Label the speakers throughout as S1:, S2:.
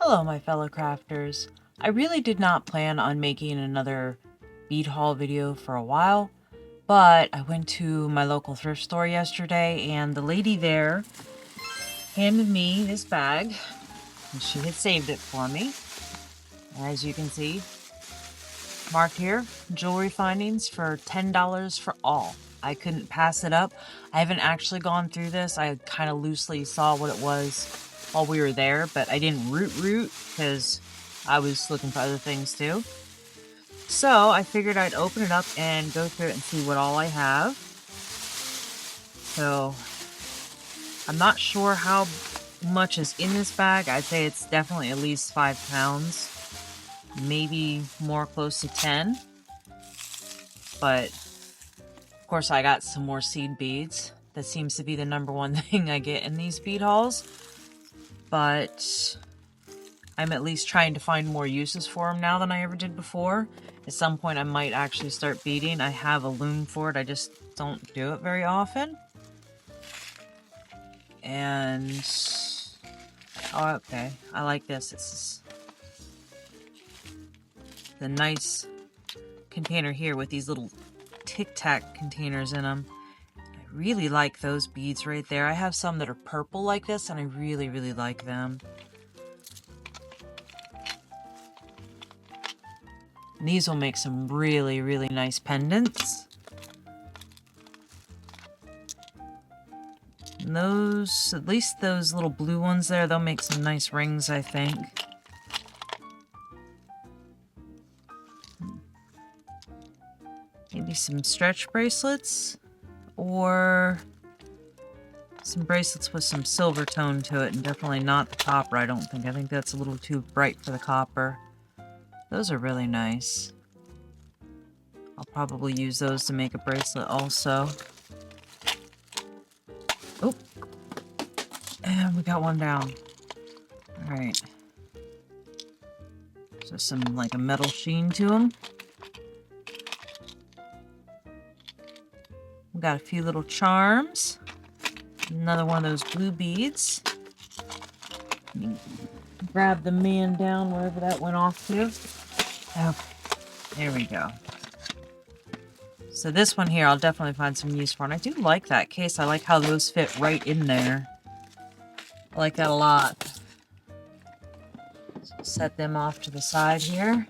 S1: Hello, my fellow crafters. I really did not plan on making another bead haul video for a while, but I went to my local thrift store yesterday and the lady there handed me this bag and she had saved it for me. As you can see, marked here, jewelry findings for $10 for all. I couldn't pass it up. I haven't actually gone through this. I kind of loosely saw what it was while we were there, but I didn't root because I was looking for other things too. So I figured I'd open it up and go through it and see what all I have. So I'm not sure how much is in this bag. I'd say it's definitely at least 5 pounds, maybe more close to 10. But of course I got some more seed beads. That seems to be the number one thing I get in these bead hauls. But I'm at least trying to find more uses for them now than I ever did before. At some point I might actually start beading. I have a loom for it, I just don't do it very often. And oh, okay, I like this. It's the nice container here with these little Tic Tac containers in them. I really like those beads right there. I have some that are purple like this and I really like them. And these will make some really nice pendants. And those, at least those little blue ones there, they'll make some nice rings, I think. Maybe some stretch bracelets, or some bracelets with some silver tone to it, and definitely not the copper, I don't think. I think that's a little too bright for the copper. Those are really nice. I'll probably use those to make a bracelet also. Oh, and we got one down. Alright. So some, like, a metal sheen to them. We got a few little charms. Another one of those blue beads. Grab the man down wherever that went off to. Okay, there we go. So this one here, I'll definitely find some use for. And I do like that case. I like how those fit right in there. I like that a lot. So set them off to the side here.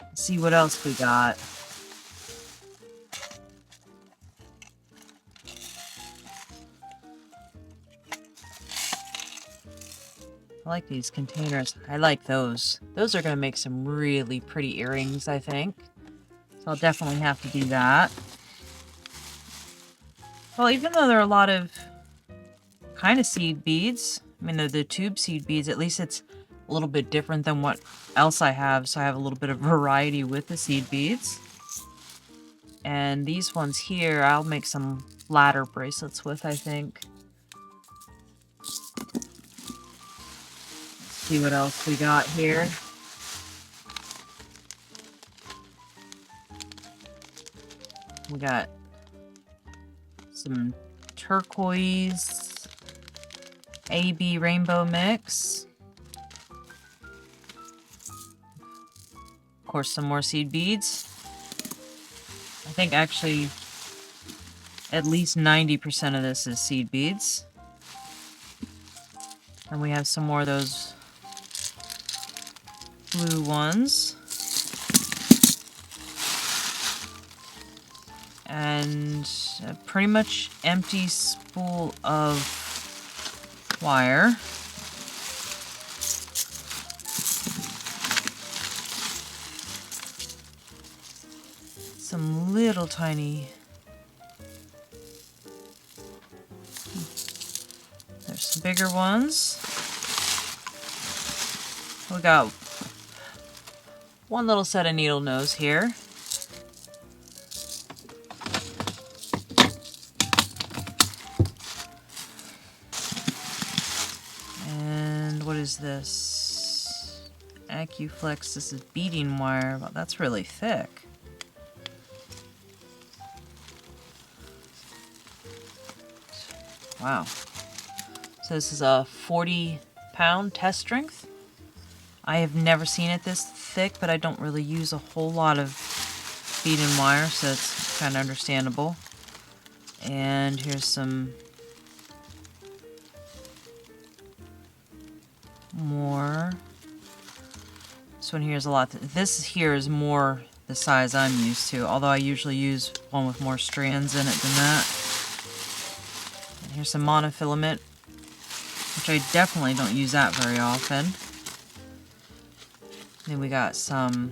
S1: Let's see what else we got. I like these containers. I like those. Those are going to make some really pretty earrings, I think. So I'll definitely have to do that. Well, even though there are a lot of kind of seed beads, I mean, the tube seed beads, at least it's a little bit different than what else I have. So I have a little bit of variety with the seed beads. And these ones here, I'll make some ladder bracelets with, I think. See what else we got here. We got some turquoise AB rainbow mix. Of course, some more seed beads. I think actually at least 90% of this is seed beads. And we have some more of those blue ones. And a pretty much empty spool of wire. Some little tiny... There's some bigger ones. We got one little set of needle nose here. And what is this? AccuFlex. This is beading wire. Well, that's really thick. Wow. So this is a 40-pound test strength. I have never seen it this thick, but I don't really use a whole lot of bead and wire, so it's kind of understandable. And here's some more. This one here is a lot. This here is more the size I'm used to, although I usually use one with more strands in it than that. And here's some monofilament, which I definitely don't use that very often. Then we got some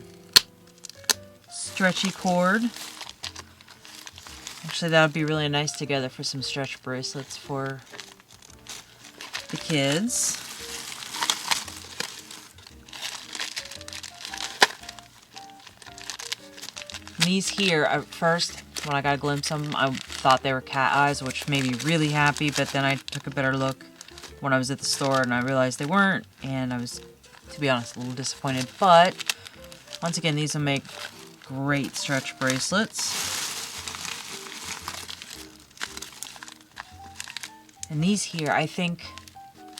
S1: stretchy cord. Actually, that would be really nice together for some stretch bracelets for the kids. And these here, at first, when I got a glimpse of them, I thought they were cat eyes, which made me really happy, but then I took a better look when I was at the store and I realized they weren't, and I was, to be honest, a little disappointed. But once again, these will make great stretch bracelets. And these here, I think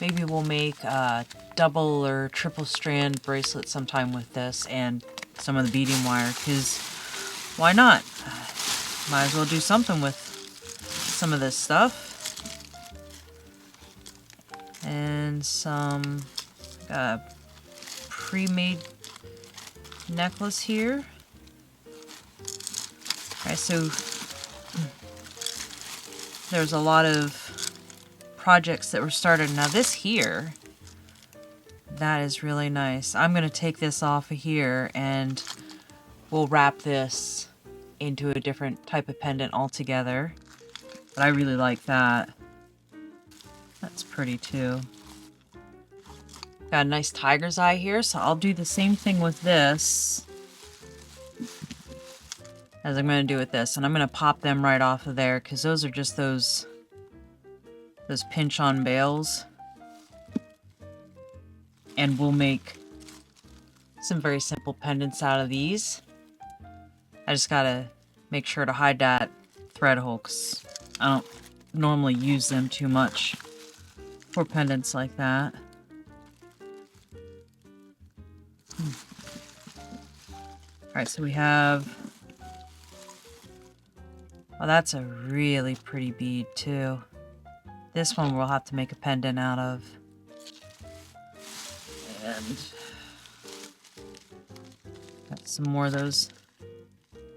S1: maybe we'll make a double or triple strand bracelet sometime with this and some of the beading wire, because why not? Might as well do something with some of this stuff. And some pre-made necklace here. Alright, so there's a lot of projects that were started. Now this here, that is really nice. I'm going to take this off of here and we'll wrap this into a different type of pendant altogether. But I really like that. That's pretty too. Got a nice tiger's eye here, so I'll do the same thing with this as I'm going to do with this. And I'm going to pop them right off of there because those are just those pinch-on bails. And we'll make some very simple pendants out of these. I just gotta make sure to hide that thread hole because I don't normally use them too much for pendants like that. Alright, so we have... Oh, that's a really pretty bead too. This one we'll have to make a pendant out of. And got some more of those.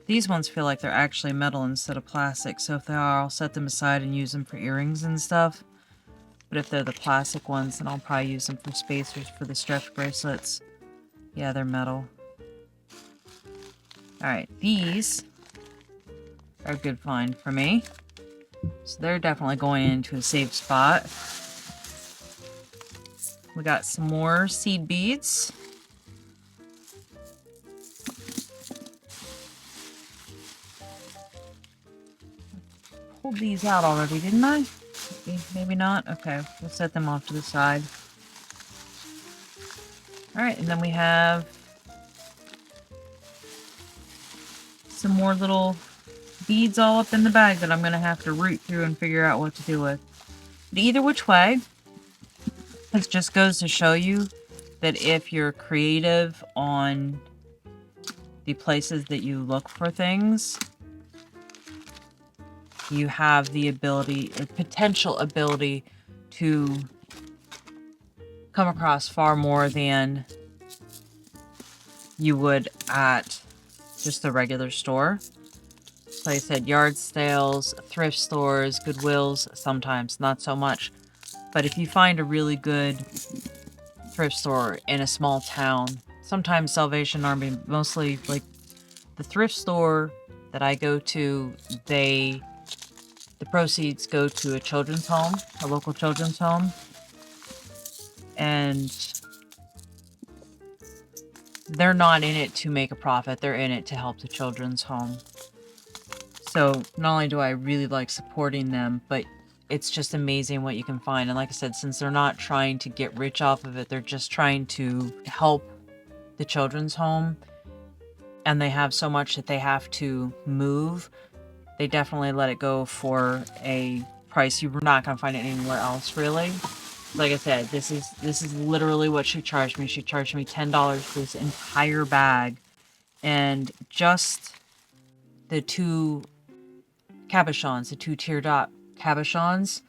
S1: These ones feel like they're actually metal instead of plastic, so if they are, I'll set them aside and use them for earrings and stuff. But if they're the plastic ones, then I'll probably use them for spacers for the stretch bracelets. Yeah, they're metal. Alright, these are a good find for me. So they're definitely going into a safe spot. We got some more seed beads. Pulled these out already, didn't I? Maybe not. Okay, we'll set them off to the side. Alright, and then we have some more little beads all up in the bag that I'm going to have to root through and figure out what to do with. But either which way, it just goes to show you that if you're creative on the places that you look for things, you have the ability, a potential ability to come across far more than you would at just the regular store. Like I said, yard sales, thrift stores, Goodwills, sometimes, not so much. But if you find a really good thrift store in a small town, sometimes Salvation Army, mostly like the thrift store that I go to, the proceeds go to a children's home, a local children's home. And they're not in it to make a profit, they're in it to help the children's home. So not only do I really like supporting them, but it's just amazing what you can find. And like I said, since they're not trying to get rich off of it, they're just trying to help the children's home. And they have so much that they have to move. They definitely let it go for a price you're not going to find it anywhere else, really. like I said, this is literally what she charged me. She charged me $10 for this entire bag, and just the two cabochons, the two teardrop cabochons,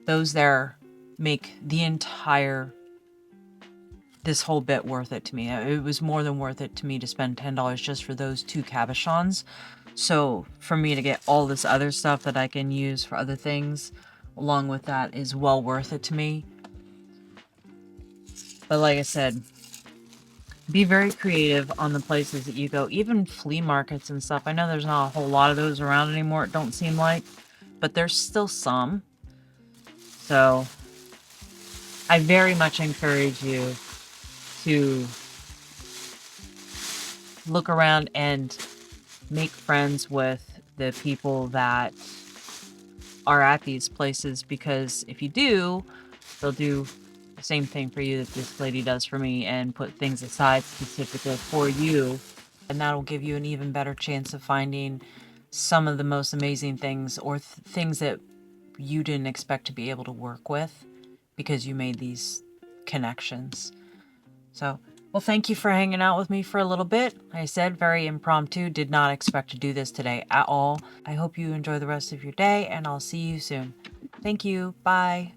S1: those there make the entire this whole bit worth it to me. It was more than worth it to me to spend $10 just for those two cabochons. So for me to get all this other stuff that I can use for other things along with that is well worth it to me. But like I said, be very creative on the places that you go, even flea markets and stuff. I know there's not a whole lot of those around anymore, it don't seem like, but there's still some. So I very much encourage you to look around and make friends with the people that are at these places, because if you do, they'll do the same thing for you that this lady does for me and put things aside specifically for you, and that'll give you an even better chance of finding some of the most amazing things, or things that you didn't expect to be able to work with because you made these connections. So, well, thank you for hanging out with me for a little bit. Like I said, very impromptu. Did not expect to do this today at all. I hope you enjoy the rest of your day, and I'll see you soon. Thank you. Bye.